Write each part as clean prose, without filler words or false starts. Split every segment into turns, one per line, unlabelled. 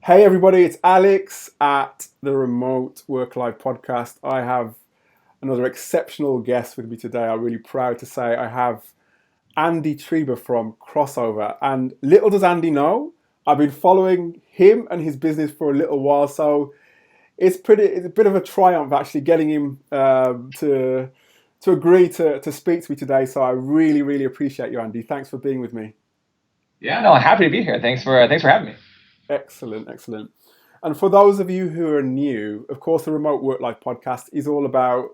Hey everybody, it's Alex at the Remote Work Life Podcast. I have another exceptional guest with me today. I'm really proud to say I have Andy Trieber from Crossover. And little does Andy know, I've been following him and his business for a little while. So it's a bit of a triumph actually getting him to agree to speak to me today. So I really, really appreciate you, Andy. Thanks for being with me.
Yeah, no, happy to be here. Thanks for having me.
Excellent, excellent. And for those of you who are new, of course, the Remote Work Life podcast is all about,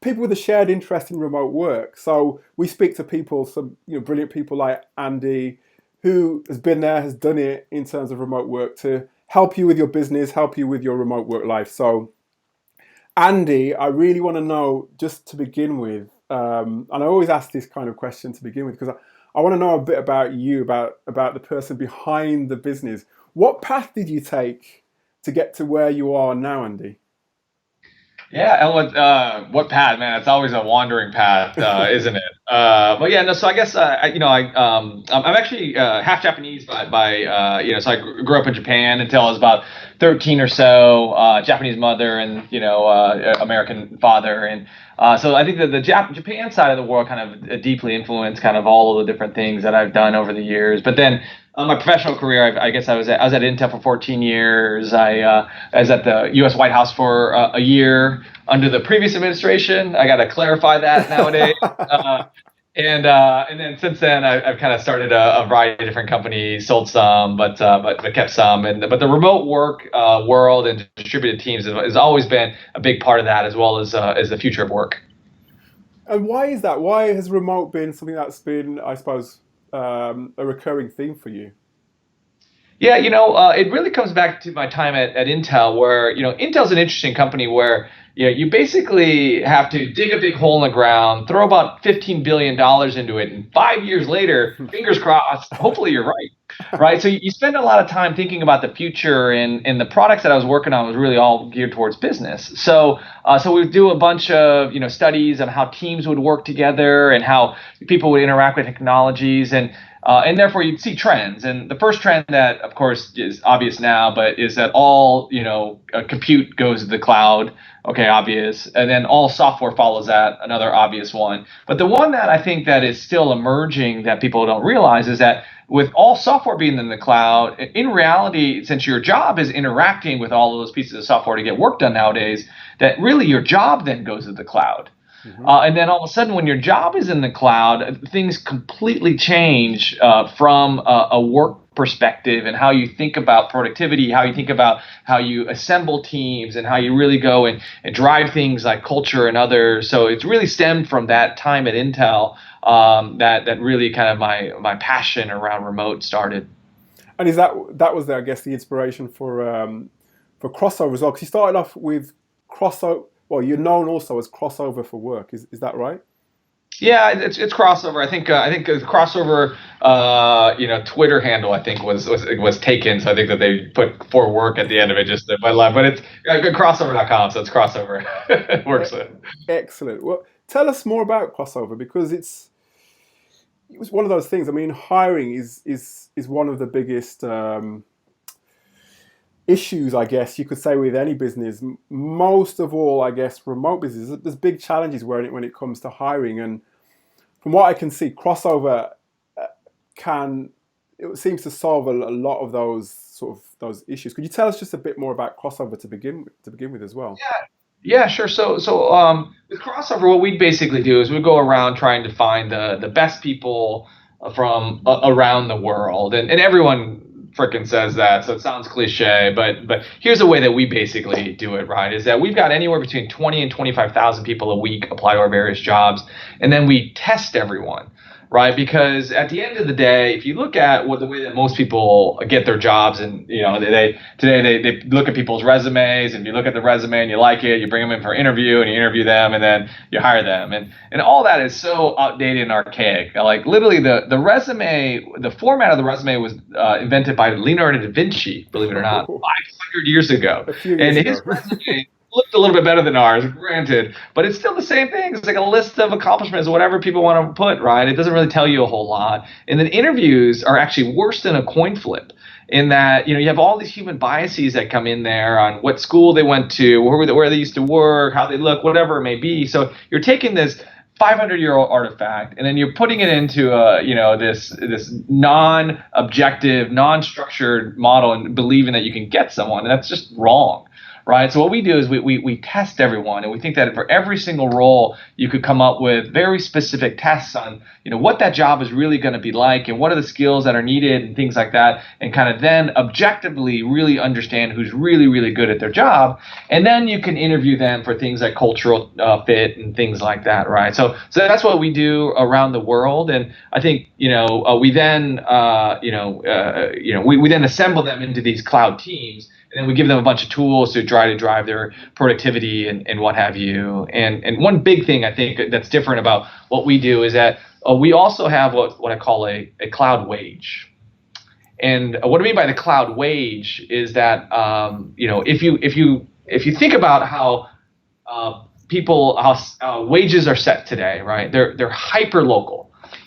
people with a shared interest in remote work. So we speak to people, some brilliant people like Andy, who has been there, has done it in terms of remote work to help you with your business, help you with your remote work life. So Andy, I really want to know, just to begin with, and I always ask this kind of question to begin with because I want to know a bit about you, about the person behind the business. What path did you take to get to where you are now, Andy?
Yeah, and what path, man? It's always a wandering path, isn't it? But yeah, no. So I guess I'm actually half Japanese so I grew up in Japan until I was about 13 or so. Japanese mother and American father, and so I think that the Japan side of the world kind of deeply influenced kind of all of the different things that I've done over the years. But then my professional career, I guess I was at Intel for 14 years. I was at the U.S. White House for a year under the previous administration. I got to clarify that nowadays. And then since then, I've kind of started a variety of different companies, sold some, but kept some. But the remote work world and distributed teams has always been a big part of that, as well as the future of work.
And why is that? Why has remote been something that's been, I suppose, a recurring theme for you?
Yeah, it really comes back to my time at Intel, where Intel's an interesting company where you basically have to dig a big hole in the ground, throw about $15 billion into it, and 5 years later, fingers crossed, hopefully you're right, right? So you spend a lot of time thinking about the future, and the products that I was working on was really all geared towards business. So we would do a bunch of studies on how teams would work together and how people would interact with technologies, and therefore you'd see trends. And the first trend that, of course, is obvious now, but is that all compute goes to the cloud. Okay, obvious. And then all software follows that, another obvious one. But the one that I think that is still emerging that people don't realize is that with all software being in the cloud, in reality, since your job is interacting with all of those pieces of software to get work done nowadays, that really your job then goes to the cloud.
Mm-hmm.
And then all of a sudden, when your job is in the cloud, things completely change from a work perspective and how you think about productivity, how you think about how you assemble teams, and how you really go and drive things like culture and others. So it's really stemmed from that time at Intel that really kind of my passion around remote started.
And is that was, I guess, the inspiration for Crossover as well? Because you started off with Crossover. Well, you're known also as Crossover for Work. Is that right?
Yeah, it's crossover. I think the crossover, Twitter handle I think was taken. So I think that they put for work at the end of it, just my life. But it's crossover.com, so it's crossover. It works.
Excellent. Well, tell us more about Crossover because it was one of those things. I mean, hiring is one of the biggest issues, I guess you could say, with any business. Most of all, I guess, remote business. There's big challenges when it comes to hiring, and from what I can see, Crossover can it seems to solve a lot of those issues. Could you tell us just a bit more about Crossover to begin with as well?
Yeah, sure. So with crossover, what we basically do is we go around trying to find the best people from around the world, and everyone frickin' says that, so it sounds cliche, but here's the way that we basically do it, right? Is that we've got anywhere between 20 and 25,000 people a week apply to our various jobs, and then we test everyone. Right, because at the end of the day, if you look at the way that most people get their jobs, and they look at people's resumes, and if you look at the resume and you like it, you bring them in for an interview, and you interview them, and then you hire them, and all that is so outdated and archaic. Like literally, the resume, the format of the resume was invented by Leonardo da Vinci, believe it or not, 500 years ago,
A few
and
years
his
ago.
resume looked a little bit better than ours, granted, but it's still the same thing. It's like a list of accomplishments, whatever people want to put, right? It doesn't really tell you a whole lot. And then interviews are actually worse than a coin flip in that, you have all these human biases that come in there on what school they went to, where they used to work, how they look, whatever it may be. So you're taking this 500-year-old artifact, and then you're putting it into this non-objective, non-structured model, and believing that you can get someone, and that's just wrong, right? So what we do is we test everyone, and we think that for every single role, you could come up with very specific tests on what that job is really going to be like, and what are the skills that are needed, and things like that, and kind of then objectively really understand who's really, really good at their job, and then you can interview them for things like cultural fit and things like that, right? So that's what we do around the world, and I think we then we then assemble them into these cloud teams. And then we give them a bunch of tools to try to drive their productivity and what have you. And one big thing I think that's different about what we do is that we also have what I call a cloud wage. And what I mean by the cloud wage is that if you think about how wages are set today, right? They're hyper local.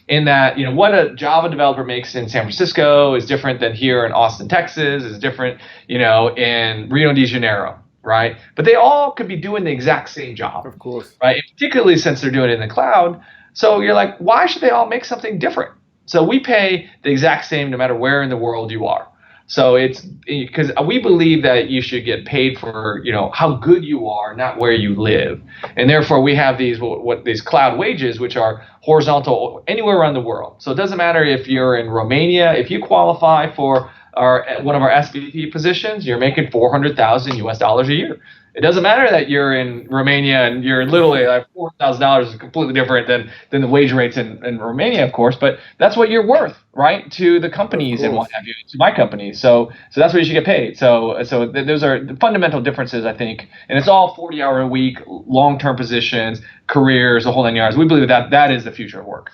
In that, what a Java developer makes in San Francisco is different than here in Austin, Texas, is different, in Rio de Janeiro, right? But they all could be doing the exact same job.
Of course.
Right? And particularly since they're doing it in the cloud. So you're like, why should they all make something different? So we pay the exact same no matter where in the world you are. So it's because we believe that you should get paid for, how good you are, not where you live. And therefore we have these cloud wages, which are horizontal anywhere around the world. So it doesn't matter if you're in Romania, if you qualify for one of our SVP positions, you're making $400,000 a year. It doesn't matter that you're in Romania and you're literally like $4,000 is completely different than the wage rates in Romania, of course, but that's what you're worth, right, to the companies and what have you, to my company. So that's what you should get paid. So those are the fundamental differences, I think, and it's all 40-hour a week, long-term positions, careers, the whole 9 yards. We believe that is the future of work.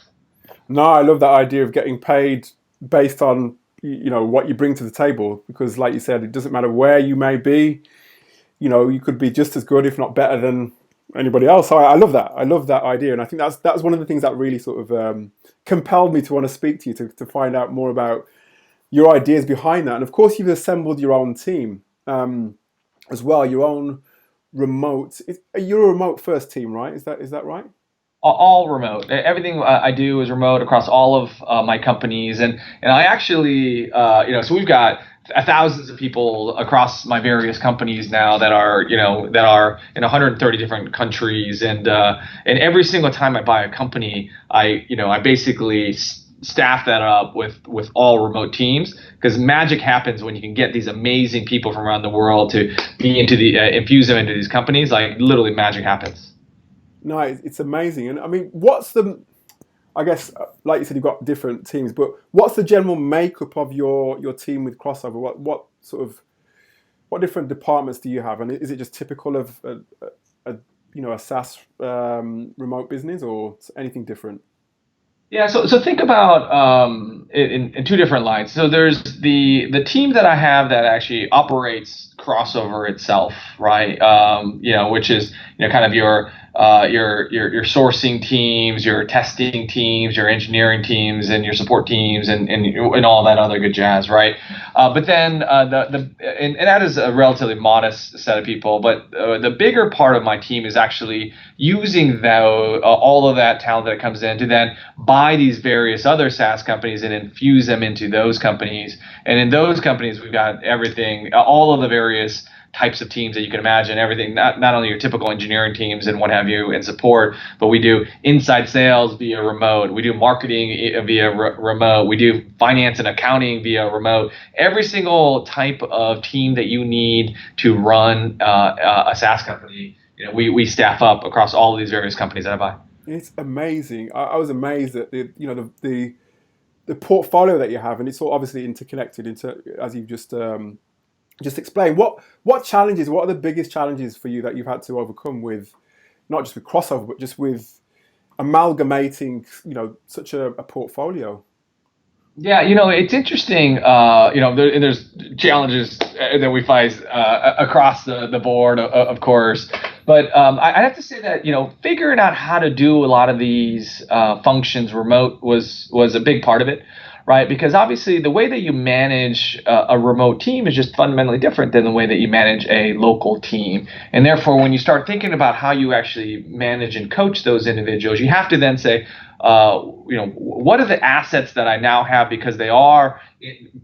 No, I love that idea of getting paid based on what you bring to the table, because like you said, it doesn't matter where you may be. You could be just as good, if not better, than anybody else. So I love that. I love that idea, and I think that's one of the things that really sort of compelled me to want to speak to you to find out more about your ideas behind that. And of course, you've assembled your own team as well, your own remote. You're a remote first team, right? Is that right?
All remote. Everything I do is remote across all of my companies, and I actually so we've got thousands of people across my various companies now that are in 130 different countries, and every single time I buy a company, I basically staff that up with all remote teams, because magic happens when you can get these amazing people from around the world to be infuse them into these companies. Like literally magic happens.
No, it's amazing. And I mean, I guess, like you said, you've got different teams, but what's the general makeup of your team with Crossover? What different departments do you have? And is it just typical of a SaaS remote business, or anything different?
Yeah, so think about in two different lines. So there's the team that I have that actually operates Crossover itself, right? Which is kind of your sourcing teams, your testing teams, your engineering teams, and your support teams, and all that other good jazz, right? But then and that is a relatively modest set of people. But the bigger part of my team is actually using all of that talent that comes in to then buy these various other SaaS companies and infuse them into those companies. And in those companies, we've got everything, all of the various types of teams that you can imagine, everything, not only your typical engineering teams and what have you and support, but we do inside sales via remote. We do marketing via remote. We do finance and accounting via remote. Every single type of team that you need to run a SaaS company, we staff up across all of these various companies that I buy.
It's amazing. I was amazed at the portfolio that you have, and it's all obviously interconnected into, as you've just explain. What challenges, what are the biggest challenges for you that you've had to overcome with, not just with Crossover, but just with amalgamating, such a portfolio?
Yeah, it's interesting. And there's challenges that we face across the board, of course. But I have to say that figuring out how to do a lot of these functions remote was a big part of it, right? Because obviously the way that you manage a remote team is just fundamentally different than the way that you manage a local team. And therefore, when you start thinking about how you actually manage and coach those individuals, you have to then say, what are the assets that I now have because they are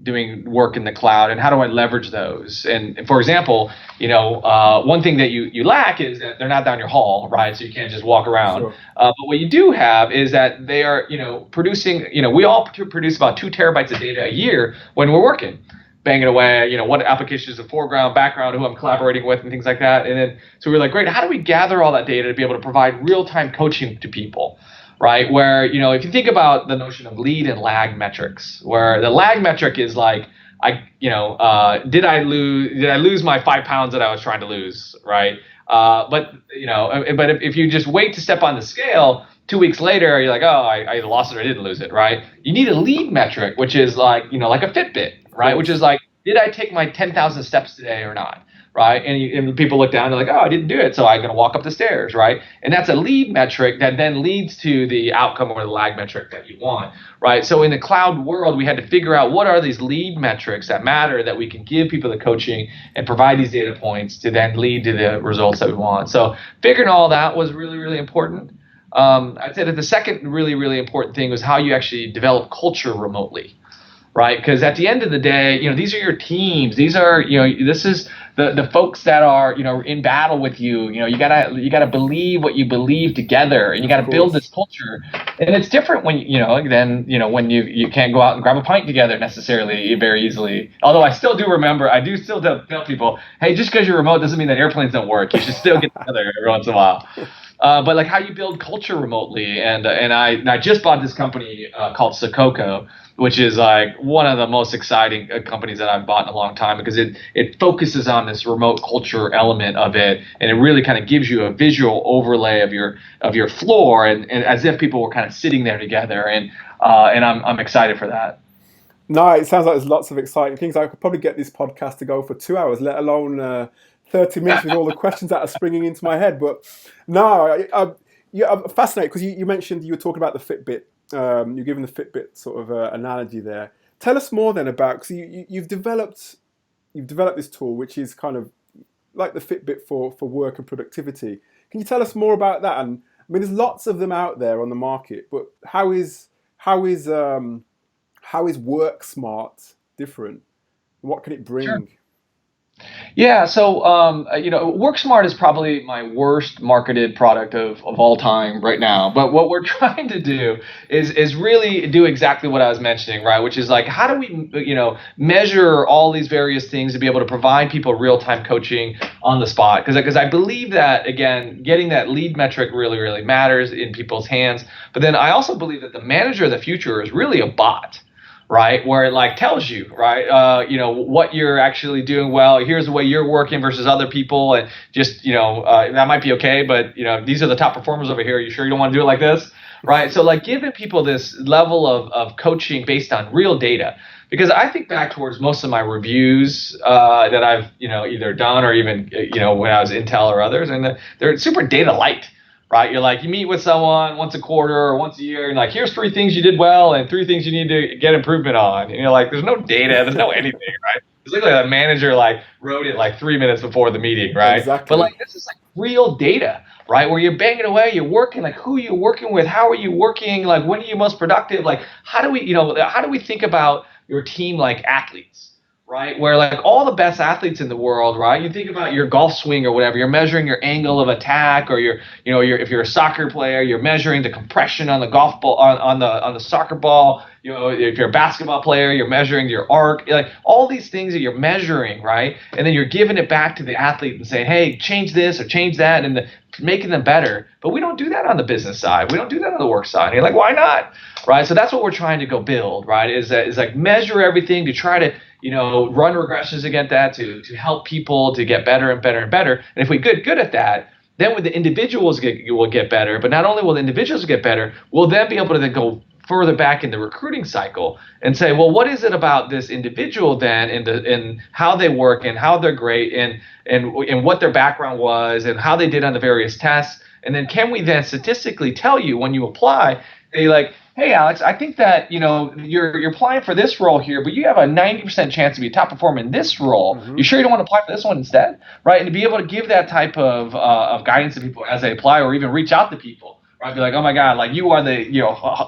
doing work in the cloud, and how do I leverage those? And for example, one thing that you lack is that they're not down your hall, right? So you can't just walk around.
Sure.
But what you do have is that they are, producing. We all produce about 2 terabytes of data a year when we're working. Banging away, what applications are foreground, background, who I'm collaborating with, and things like that. And then, so we're like, great, how do we gather all that data to be able to provide real-time coaching to people? Right? Where, if you think about the notion of lead and lag metrics, where the lag metric is like, did I lose my 5 pounds that I was trying to lose, right? But if you just wait to step on the scale, 2 weeks later, you're like, oh, I either lost it or I didn't lose it, right? You need a lead metric, which is like, like a Fitbit, right? Which is like, did I take my 10,000 steps today or not? Right. And people look down and they're like, oh, I didn't do it. So I'm going to walk up the stairs. Right. And that's a lead metric that then leads to the outcome or the lag metric that you want. Right. So in the cloud world, we had to figure out what are these lead metrics that matter that we can give people the coaching and provide these data points to then lead to the results that we want. So figuring all that was really, really important. I'd say that the second really, really important thing was how you actually develop culture remotely. Right. Because at the end of the day, these are your teams. These are, this is the folks that are, in battle with you. You gotta believe what you believe together, and you gotta build this culture. And it's different when, when you can't go out and grab a pint together necessarily very easily. Although I still still tell people, hey, just because you're remote doesn't mean that airplanes don't work. You should still get together every once in a while. But like how you build culture remotely, and I just bought this company called Sococo, which is like one of the most exciting companies that I've bought in a long time, because it focuses on this remote culture element of it, and it really kind of gives you a visual overlay of your floor, and as if people were kind of sitting there together, and I'm excited for that.
No, it sounds like there's lots of exciting things. I could probably get this podcast to go for 2 hours, let alone 30 minutes with all the questions that are springing into my head. But no, I'm fascinated because you mentioned you were talking about the Fitbit. You're giving the Fitbit sort of analogy there. Tell us more then about, because you've developed this tool which is kind of like the Fitbit for work and productivity. Can you tell us more about that? And I mean, there's lots of them out there on the market, but how is Work Smart different? What can it bring?
Sure. Yeah, so WorkSmart is probably my worst marketed product of all time right now. But what we're trying to do is really do exactly what I was mentioning, right? Which is like, how do we measure all these various things to be able to provide people real-time coaching on the spot? Because I believe that, again, getting that lead metric really, really matters in people's hands. But then I also believe that the manager of the future is really a bot. Right, where it like tells you, right, what you're actually doing well. Here's the way you're working versus other people, and just that might be okay, but these are the top performers over here. Are you sure you don't want to do it like this, right? So like giving people this level of coaching based on real data, because I think back towards most of my reviews that I've either done or even when I was Intel or others, and they're super data light. Right, you're like, you meet with someone once a quarter or once a year, and like, here's 3 things you did well and 3 things you need to get improvement on. And you're like, there's no data, there's no anything, right? It's literally a manager like wrote it like 3 minutes before the meeting, right?
Exactly.
But like, this is like real data, right? Where you're banging away, you're working, like who you're working with, how are you working, like when are you most productive, like how do we think about your team like athletes? Right, where like all the best athletes in the world, right? You think about your golf swing or whatever, you're measuring your angle of attack, or if you're a soccer player, you're measuring the compression on the golf ball on the soccer ball. If you're a basketball player, you're measuring your arc, like all these things that you're measuring, right? And then you're giving it back to the athlete and saying, hey, change this or change that, and making them better. But we don't do that on the business side. We don't do that on the work side. And you're like, why not? Right? So that's what we're trying to go build, right? Is like measure everything to try to run regressions against that to help people to get better and better and better. And if we get good at that, then with the individuals will get better. But not only will the individuals get better, we'll then be able to then go further back in the recruiting cycle and say, well, what is it about this individual then, and how they work and how they're great, and what their background was and how they did on the various tests, and then can we then statistically tell you when you apply, they like, hey, Alex, I think that you're applying for this role here, but you have a 90% chance to be a top performer in this role. Mm-hmm. You sure you don't want to apply for this one instead, right? And to be able to give that type of guidance to people as they apply, or even reach out to people, right? Be like, oh my God, like you are the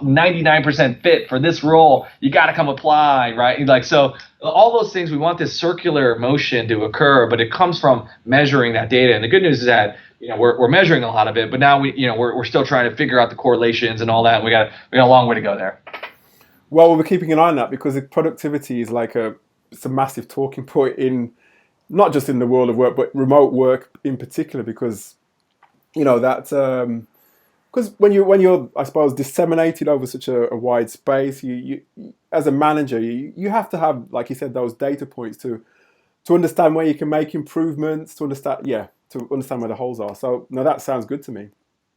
99% fit for this role. You got to come apply, right? And like, so all those things, we want this circular motion to occur, but it comes from measuring that data. And the good news is that we're measuring a lot of it, but now we're still trying to figure out the correlations and all that. And we got a long way to go there.
Well, we're keeping an eye on that because productivity is it's a massive talking point in not just in the world of work, but remote work in particular, because because when you're I suppose disseminated over such a wide space, you as a manager you have to have, like you said, those data points to understand where you can make improvements, to understand where the holes are. So no, that sounds good to me.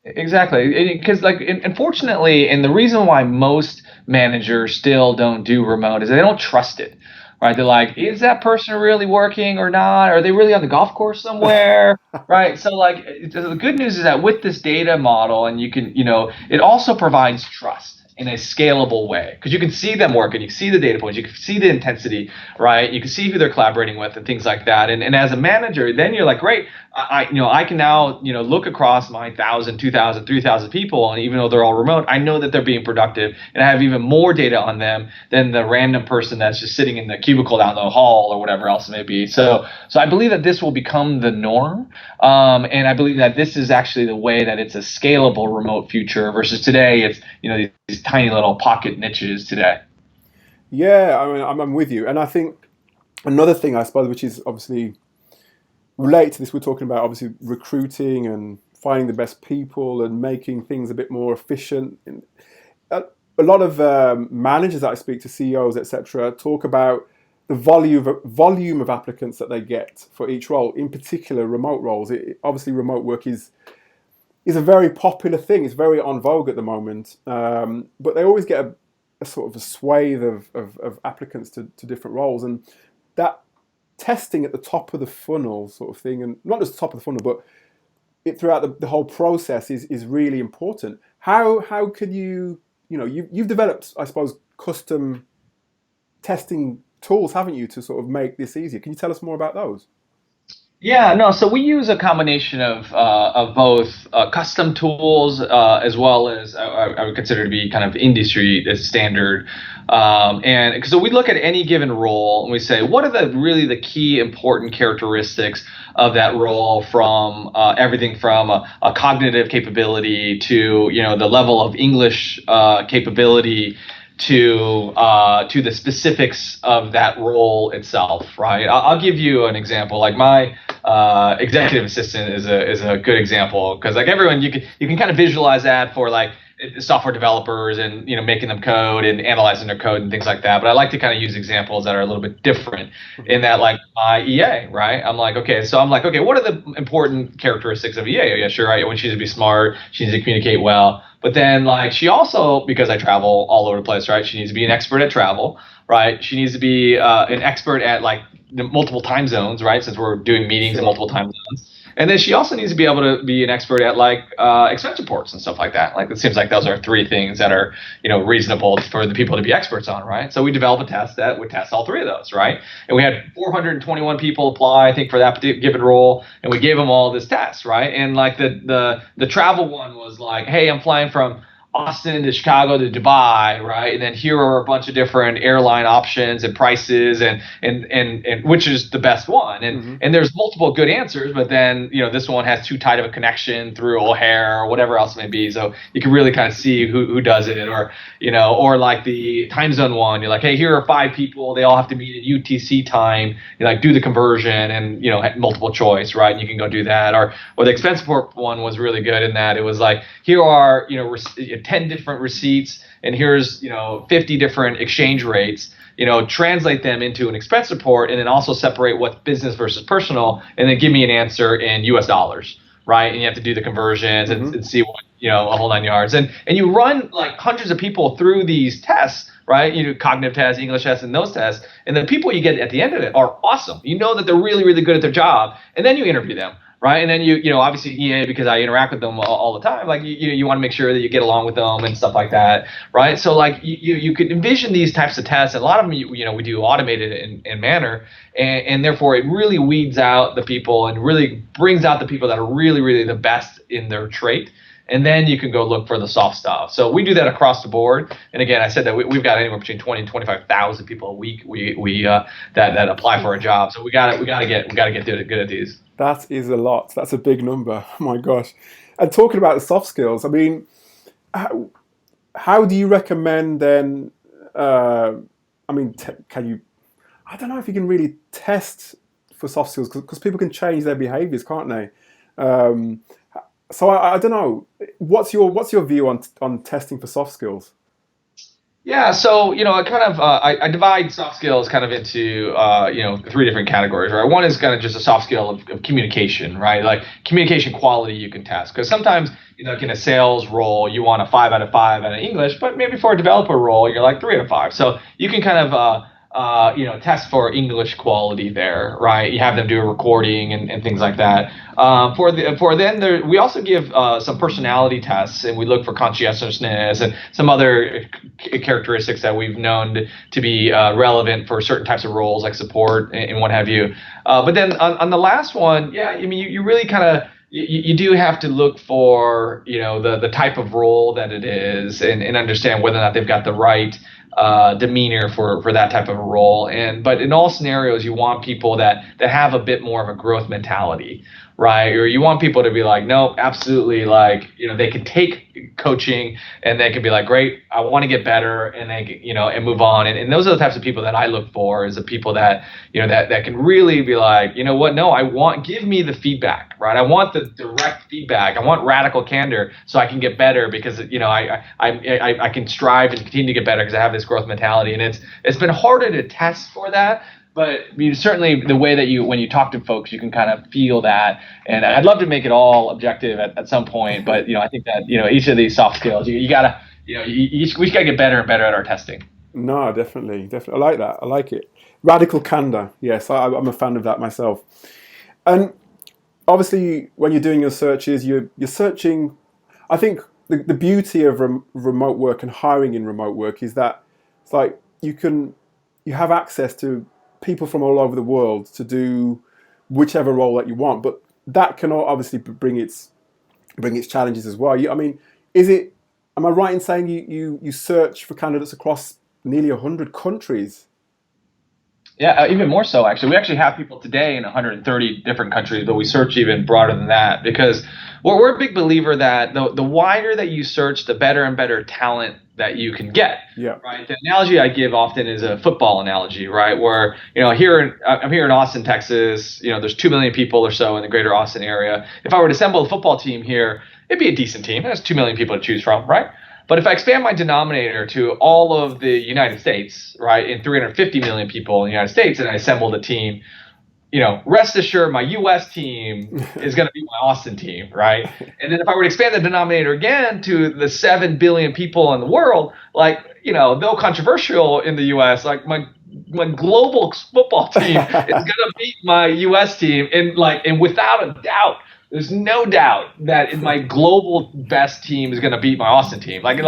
Exactly, because unfortunately, and the reason why most managers still don't do remote is they don't trust it. Right, they're like, is that person really working or not? Are they really on the golf course somewhere? Right. So the good news is that with this data model, and you can, it also provides trust in a scalable way, because you can see them working, you can see the data points, you can see the intensity, right? You can see who they're collaborating with and things like that. And as a manager, then you're like, great, I can now, look across my 1,000, 2,000, 3,000 people, and even though they're all remote, I know that they're being productive, and I have even more data on them than the random person that's just sitting in the cubicle down the hall or whatever else it may be. So I believe that this will become the norm, and I believe that this is actually the way that it's a scalable remote future versus today. It's these tiny little pocket niches today.
Yeah, I mean, I'm with you, and I think another thing, I suppose, which is obviously related to this, we're talking about obviously recruiting and finding the best people and making things a bit more efficient. A lot of managers that I speak to, CEOs, etc., talk about the volume of applicants that they get for each role, in particular remote roles. Obviously, remote work is a very popular thing. It's very en vogue at the moment, but they always get a sort of a swathe of applicants to different roles, and that testing at the top of the funnel sort of thing, and not just the top of the funnel, but throughout the whole process is really important. How could you've developed, I suppose, custom testing tools, haven't you, to sort of make this easier? Can you tell us more about those?
Yeah, no. So we use a combination of both custom tools as well as I would consider to be kind of industry standard. And so we look at any given role and we say, what are the key important characteristics of that role, from everything from a cognitive capability to the level of English capability to the specifics of that role itself, right? I'll give you an example. Like my executive assistant is a good example, because like everyone, you can kind of visualize that for like software developers and making them code and analyzing their code and things like that. But I like to kind of use examples that are a little bit different in that, like my EA, right? I'm like, okay, what are the important characteristics of EA? Yeah, sure, right? When she needs to be smart, she needs to communicate well. But then like she also, because I travel all over the place, right? She needs to be an expert at travel, right? She needs to be an expert at like the multiple time zones, right? Since we're doing meetings in multiple time zones. And then she also needs to be able to be an expert at like expense reports and stuff like that. Like it seems like those are three things that are reasonable for the people to be experts on, right? So we developed a test that would test all three of those, right? And we had 421 people apply, I think, for that given role, and we gave them all this test, right? And like the travel one was like, hey, I'm flying from Austin to Chicago to Dubai, right? And then here are a bunch of different airline options and prices, and which is the best one. And and there's multiple good answers, but then this one has too tight of a connection through O'Hare or whatever else it may be. So you can really kind of see who does it, or like the time zone one. You're like, hey, here are 5 people. They all have to meet at UTC time. You like do the conversion and multiple choice, right? And you can go do that. Or the expense report one was really good in that it was like, here are 10 different receipts, and here's 50 different exchange rates. Translate them into an expense report, and then also separate what's business versus personal, and then give me an answer in US dollars, right? And you have to do the conversions and see what, a whole 9 yards. And you run like hundreds of people through these tests, right? You do cognitive tests, English tests, and those tests. And the people you get at the end of it are awesome. You know that they're really, really good at their job. And then you interview them, right? And then obviously EA, because I interact with them all the time, like you want to make sure that you get along with them and stuff like that, right? So like you could envision these types of tests. And a lot of them, we do automated in manner, and therefore it really weeds out the people and really brings out the people that are really, really the best in their trait. And then you can go look for the soft stuff. So we do that across the board. And again, I said that we've got anywhere between 20 and 25,000 people a week that apply for a job. So we got to get good at these.
That is a lot. That's a big number. Oh my gosh. And talking about the soft skills, I mean, how do you recommend then? Can you? I don't know if you can really test for soft skills because people can change their behaviors, can't they? So I don't know. What's your view on testing for soft skills?
Yeah, so I kind of I divide soft skills kind of into 3 different categories, right? One is kind of just a soft skill of communication, right? Like communication quality you can test, because sometimes like in a sales role you want a 5 out of 5 out of English, but maybe for a developer role you're like 3 out of 5. So you can kind of test for English quality there, right? You have them do a recording and things like that. We also give some personality tests, and we look for conscientiousness and some other characteristics that we've known to be relevant for certain types of roles like support and what have you. But then on the last one, you really kind of you do have to look for the type of role that it is and understand whether or not they've got the right demeanor for that type of a role. But in all scenarios, you want people that have a bit more of a growth mentality, right? Or you want people to be like, no, absolutely, like they can take coaching and they can be like, great, I want to get better, and they and move on. And those are the types of people that I look for, is the people that that can really be like, what? No, give me the feedback, right? I want the direct feedback. I want radical candor so I can get better, because I can strive and continue to get better because I have this growth mentality. And it's been harder to test for that. But certainly the way that when you talk to folks, you can kind of feel that. And I'd love to make it all objective at some point. But, I think that, each of these soft skills, we got to get better and better at our testing.
No, definitely. I like that. I like it. Radical candor. Yes, I'm a fan of that myself. And obviously, when you're doing your searches, you're searching. I think the beauty of remote work and hiring in remote work is that it's like you have access to people from all over the world to do whichever role that you want, but that can obviously bring its challenges as well. Am I right in saying you search for candidates across nearly 100 countries?
Yeah, even more so, actually. We actually have people today in 130 different countries, but we search even broader than that, because we're a big believer that the wider that you search, the better and better talent that you can get.
Yeah.
Right. The analogy I give often is a football analogy, right? Where I'm here in Austin, Texas. There's 2 million people or so in the greater Austin area. If I were to assemble a football team here, it'd be a decent team. There's 2 million people to choose from, right? But if I expand my denominator to all of the United States, right, and 350 million people in the United States, and I assembled a team, rest assured my U.S. team is going to be my Austin team, right? And then if I were to expand the denominator again to the 7 billion people in the world, like, though controversial in the U.S., like my global football team is going to beat my U.S. team, and without a doubt. There's no doubt that my global best team is going to beat my Austin team. Like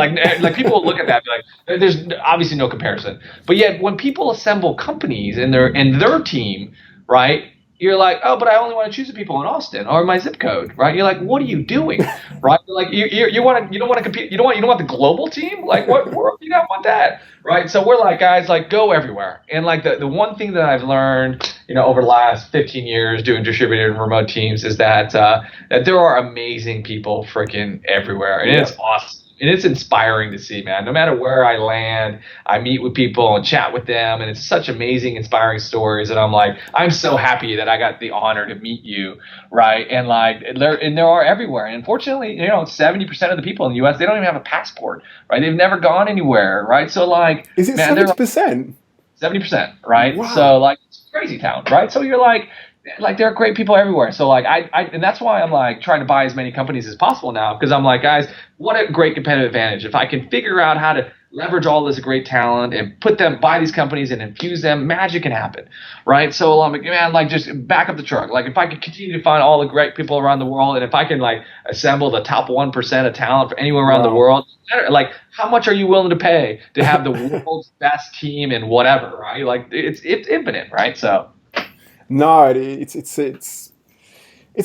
people will look at that and be like, there's obviously no comparison. But yet when people assemble companies and their team, right, you're like, oh, but I only want to choose the people in Austin or my zip code, right? You're like, what are you doing, right? Like you don't want to compete. You don't want the global team. Like what? You don't want that, right? So we're like, guys, like go everywhere. And like the one thing that I've learned, over the last 15 years doing distributed and remote teams is that there are amazing people freaking everywhere, and it's awesome. And it's inspiring to see, man. No matter where I land, I meet with people and chat with them, and it's such amazing, inspiring stories. And I'm like, I'm so happy that I got the honor to meet you, right? And like, there are everywhere. And unfortunately, 70% of the people in the U.S. they don't even have a passport, right? They've never gone anywhere, right? So like,
is it 70%?
70%, right?
Wow.
So like, it's a crazy town, right? So you're like, like there are great people everywhere. So like and that's why I'm like trying to buy as many companies as possible now, because I'm like, guys, what a great competitive advantage if I can figure out how to leverage all this great talent and buy these companies and infuse them, magic can happen, right? So I'm like, man, like just back up the truck. Like if I could continue to find all the great people around the world, and if I can like assemble the top 1% of talent for anywhere around the
Wow.
world, like how much are you willing to pay to have the world's best team and whatever, right? Like it's infinite, right? So.
No, it's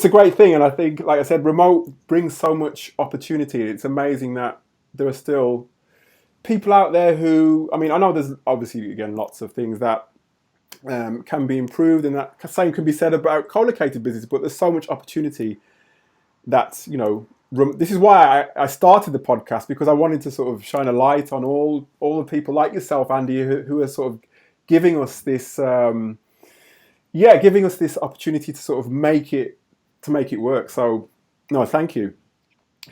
a great thing, and I think, like I said, remote brings so much opportunity. It's amazing that there are still people out there who, I mean, I know there's obviously again lots of things that can be improved, and that same can be said about co-located business. But there's so much opportunity that this is why I started the podcast, because I wanted to sort of shine a light on all the people like yourself, Andy, who are sort of giving us this. Giving us this opportunity to sort of make it work. So, no, thank you.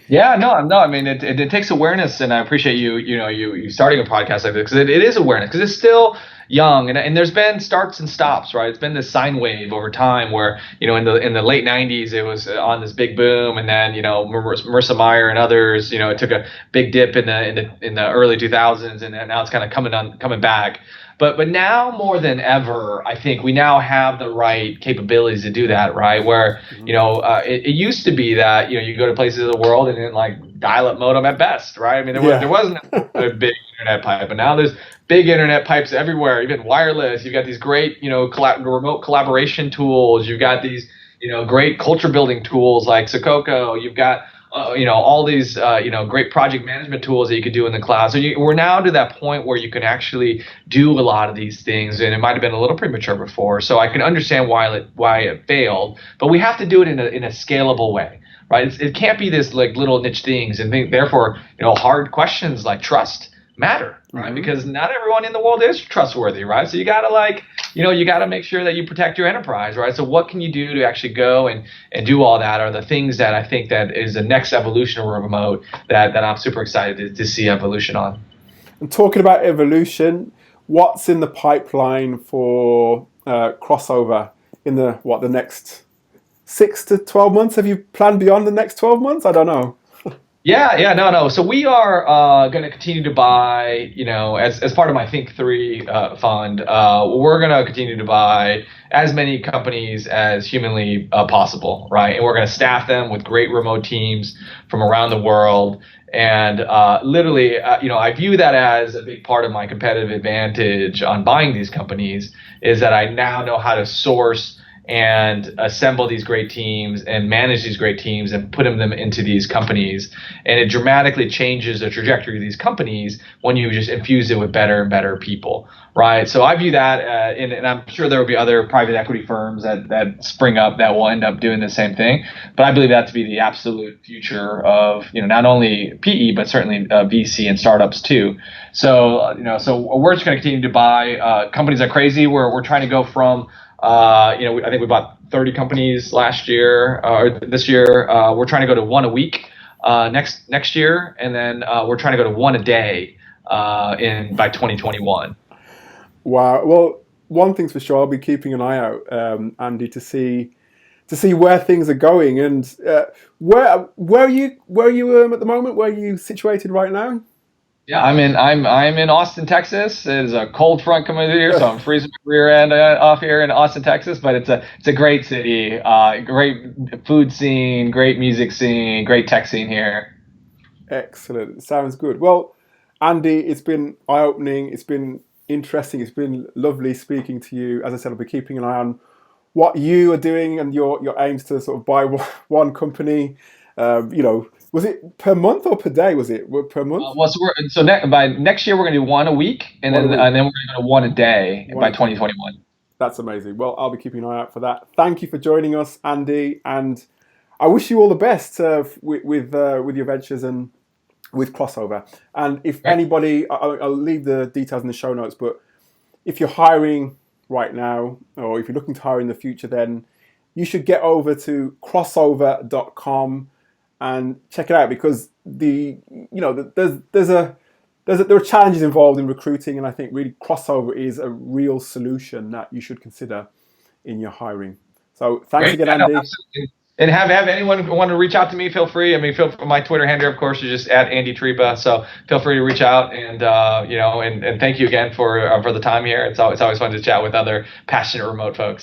Yeah, no. I mean, it takes awareness, and I appreciate you starting a podcast like this, because it is awareness, because it's still young, and there's been starts and stops, right? It's been this sine wave over time where in the late '90s it was on this big boom, and then Marissa Meyer and others, it took a big dip in the early 2000s, and now it's kind of coming back. But now more than ever, I think we now have the right capabilities to do that, right? Where it used to be that you go to places of the world and then like dial-up modem at best, right? I mean there wasn't a big internet pipe, but now there's big internet pipes everywhere, even wireless. You've got these great remote collaboration tools. You've got these great culture building tools like Sococo. You've got all these great project management tools that you could do in the cloud. So we're now to that point where you can actually do a lot of these things, and it might have been a little premature before. So I can understand why it failed, but we have to do it in a scalable way, right? It can't be this like little niche things, and therefore hard questions like trust matter, right?
Mm-hmm.
Because not everyone in the world is trustworthy, right? So you gotta you got to make sure that you protect your enterprise, right? So what can you do to actually go and do all that are the things that I think that is the next evolution of remote that I'm super excited to see evolution on.
And talking about evolution, what's in the pipeline for crossover in the next 6 to 12 months? Have you planned beyond the next 12 months? I don't know.
Yeah, no. So we are going to continue to buy, as part of my Think 3 fund, we're going to continue to buy as many companies as humanly possible, right? And we're going to staff them with great remote teams from around the world. And literally, I view that as a big part of my competitive advantage on buying these companies, is that I now know how to source and assemble these great teams and manage these great teams and put them into these companies. And it dramatically changes the trajectory of these companies when you just infuse it with better and better people, right? So I view that, and I'm sure there will be other private equity firms that spring up that will end up doing the same thing. But I believe that to be the absolute future of, not only PE, but certainly VC and startups too. So, so we're just going to continue to buy companies like crazy. We're trying to go from I think we bought 30 companies last year or this year. We're trying to go to one a week next year, and then we're trying to go to one a day by 2021.
Wow. Well, one thing's for sure, I'll be keeping an eye out, Andy, to see where things are going. And where are you at the moment? Where are you situated right now?
Yeah, I'm in Austin, Texas. There's a cold front coming through here, so I'm freezing my rear end off here in Austin, Texas. But it's a great city, great food scene, great music scene, great tech scene here.
Excellent. Sounds good. Well, Andy, it's been eye-opening. It's been interesting. It's been lovely speaking to you. As I said, I'll be keeping an eye on what you are doing and your aims to sort of buy one company. Was it per month or per day? Was it per month?
By next year we're going to do one a week, and then we're going to go to one a day by 2021.
That's amazing. Well, I'll be keeping an eye out for that. Thank you for joining us, Andy, and I wish you all the best with your ventures and with crossover. And if anybody, I'll leave the details in the show notes. But if you're hiring right now, or if you're looking to hire in the future, then you should get over to crossover.com and check it out, because there are challenges involved in recruiting, and I think really crossover is a real solution that you should consider in your hiring. So So thanks
Great.
again,
Yeah, no,
Andy.
absolutely. And have anyone want to reach out to me, feel free. I mean, my Twitter handle, of course, is just at Andy Treba. So feel free to reach out, and and thank you again for the time here. It's always fun to chat with other passionate remote folks.